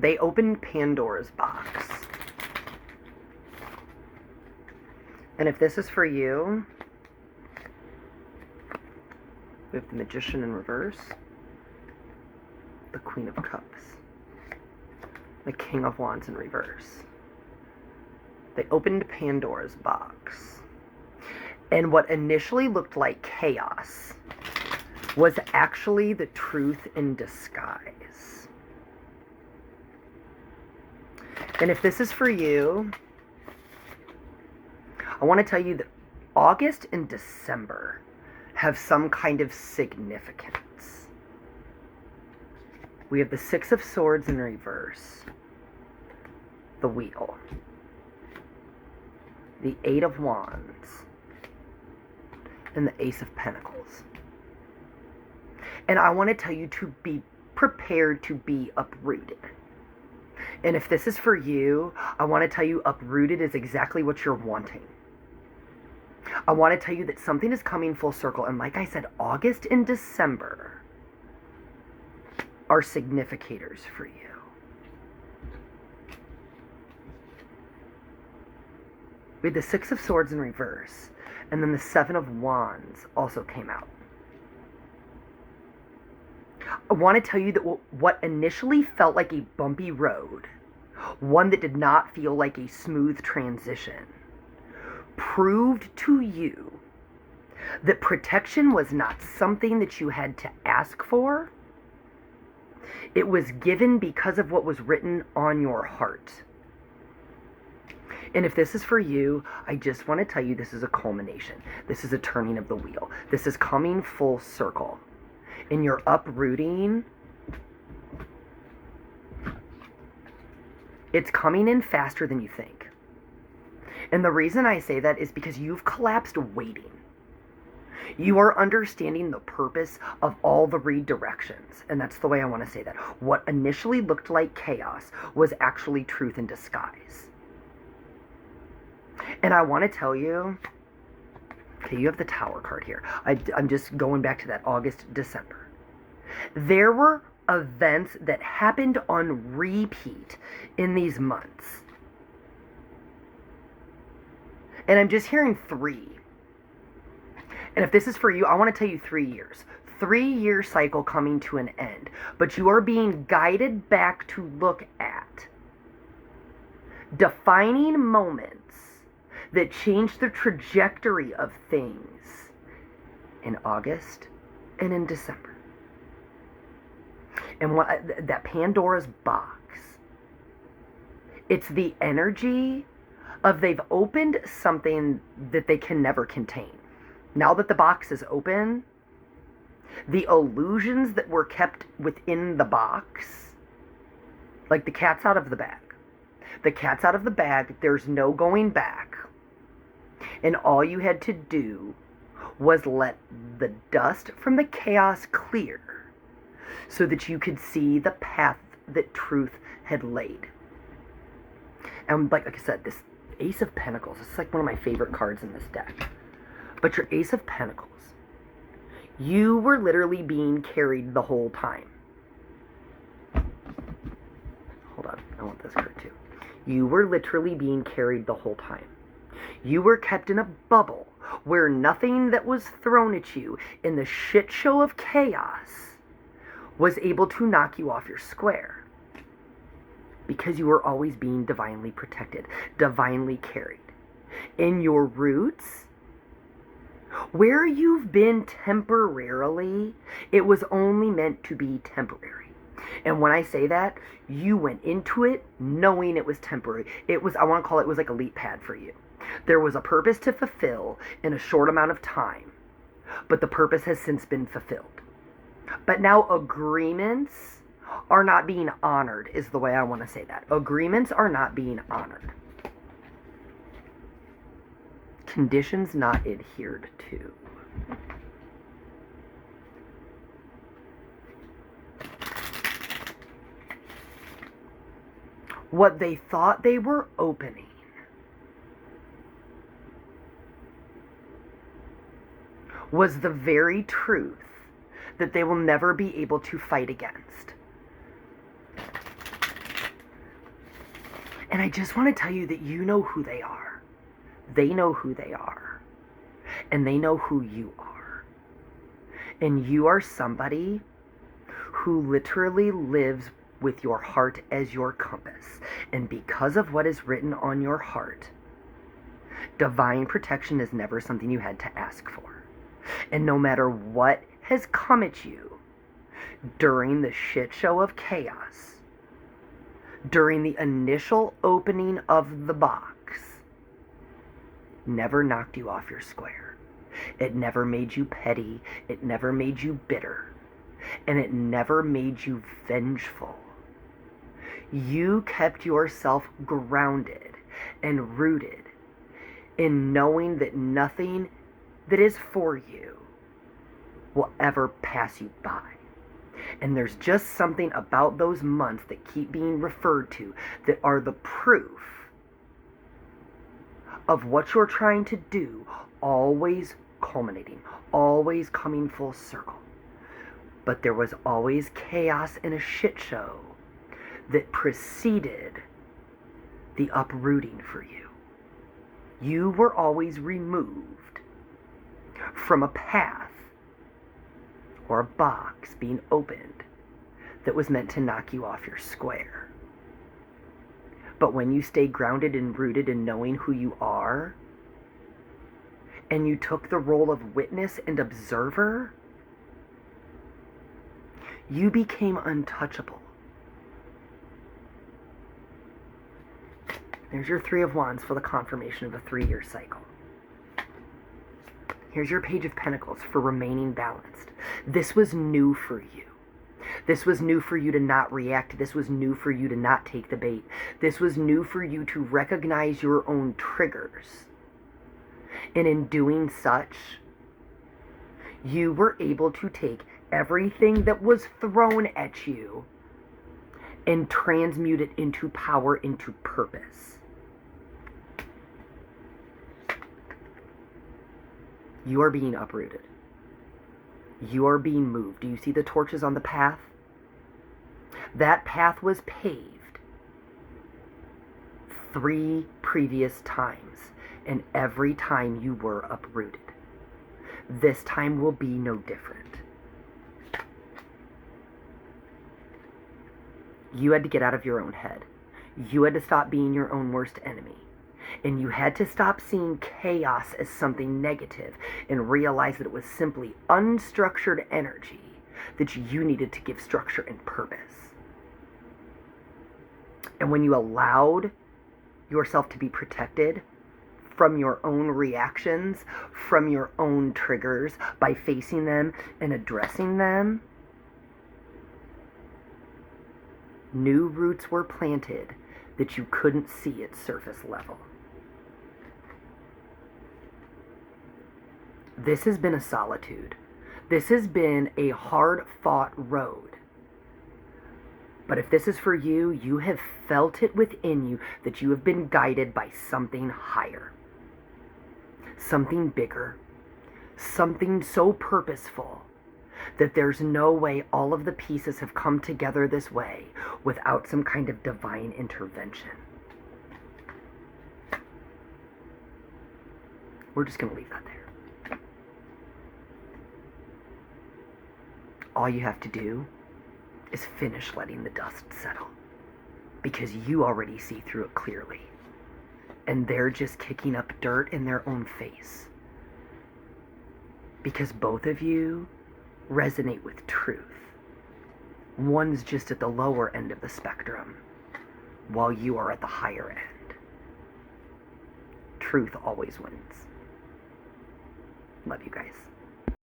They opened Pandora's box. And if this is for you, we have the Magician in reverse, the Queen of Cups, the King of Wands in reverse. They opened Pandora's box. And what initially looked like chaos was actually the truth in disguise. And if this is for you, I want to tell you that August and December have some kind of significance. We have the Six of Swords in reverse, the Wheel, the Eight of Wands, and the Ace of Pentacles. And I want to tell you to be prepared to be uprooted. And if this is for you, I want to tell you uprooted is exactly what you're wanting. I want to tell you that something is coming full circle. And like I said, August and December are significators for you. We had the Six of Swords in reverse. And then the Seven of Wands also came out. I want to tell you that what initially felt like a bumpy road, one that did not feel like a smooth transition, proved to you that protection was not something that you had to ask for. It was given because of what was written on your heart. And if this is for you, I just want to tell you this is a culmination. This is a turning of the wheel. This is coming full circle. And you're uprooting. It's coming in faster than you think. And the reason I say that is because you've collapsed waiting. You are understanding the purpose of all the redirections. And that's the way I want to say that. What initially looked like chaos was actually truth in disguise. And I want to tell you, okay, you have the Tower card here. I'm just going back to that August, December. There were events that happened on repeat in these months. And I'm just hearing 3. And if this is for you, I want to tell you 3 years. 3-year cycle coming to an end. But you are being guided back to look at defining moments that changed the trajectory of things in August and in December. And that Pandora's box, it's the energy of they've opened something that they can never contain. Now that the box is open, the illusions that were kept within the box, like the cat's out of the bag. The cat's out of the bag, there's no going back. And all you had to do was let the dust from the chaos clear so that you could see the path that truth had laid. And like I said, this Ace of Pentacles, it's like one of my favorite cards in this deck. But your Ace of Pentacles, you were literally being carried the whole time. Hold on, I want this card too. You were literally being carried the whole time. You were kept in a bubble where nothing that was thrown at you in the shit show of chaos was able to knock you off your square. Because you were always being divinely protected, divinely carried. In your roots, where you've been temporarily, it was only meant to be temporary. And when I say that, you went into it knowing it was temporary. It was, I want to call it was like a leap pad for you. There was a purpose to fulfill in a short amount of time, but the purpose has since been fulfilled. But now agreements are not being honored, is the way I want to say that. Agreements are not being honored. Conditions not adhered to. What they thought they were opening was the very truth that they will never be able to fight against. And I just want to tell you that you know who they are. They know who they are. And they know who you are. And you are somebody who literally lives with your heart as your compass. And because of what is written on your heart, divine protection is never something you had to ask for. And no matter what has come at you during the shit show of chaos, during the initial opening of the box, never knocked you off your square. It never made you petty. It never made you bitter. And it never made you vengeful. You kept yourself grounded and rooted in knowing that nothing that is for you will ever pass you by. And there's just something about those months that keep being referred to that are the proof of what you're trying to do, always culminating, always coming full circle. But there was always chaos and a shit show that preceded the uprooting for you. You were always removed from a path or a box being opened that was meant to knock you off your square. But when you stay grounded and rooted in knowing who you are, and you took the role of witness and observer, you became untouchable. There's your Three of Wands for the confirmation of a 3-year cycle. Here's your Page of Pentacles for remaining balanced. This was new for you. This was new for you to not react. This was new for you to not take the bait. This was new for you to recognize your own triggers. And in doing such, you were able to take everything that was thrown at you and transmute it into power, into purpose. You are being uprooted. You are being moved. Do you see the torches on the path? That path was paved 3 previous times, and every time you were uprooted. This time will be no different. You had to get out of your own head. You had to stop being your own worst enemy. And you had to stop seeing chaos as something negative and realize that it was simply unstructured energy that you needed to give structure and purpose. And when you allowed yourself to be protected from your own reactions, from your own triggers, by facing them and addressing them, new roots were planted that you couldn't see at surface level. This has been a solitude. This has been a hard-fought road. But if this is for you, you have felt it within you that you have been guided by something higher, something bigger, something so purposeful that there's no way all of the pieces have come together this way without some kind of divine intervention. We're just going to leave that there. All you have to do is finish letting the dust settle, because you already see through it clearly, and they're just kicking up dirt in their own face, because both of you resonate with truth. One's just at the lower end of the spectrum, while you are at the higher end. Truth always wins. Love you guys.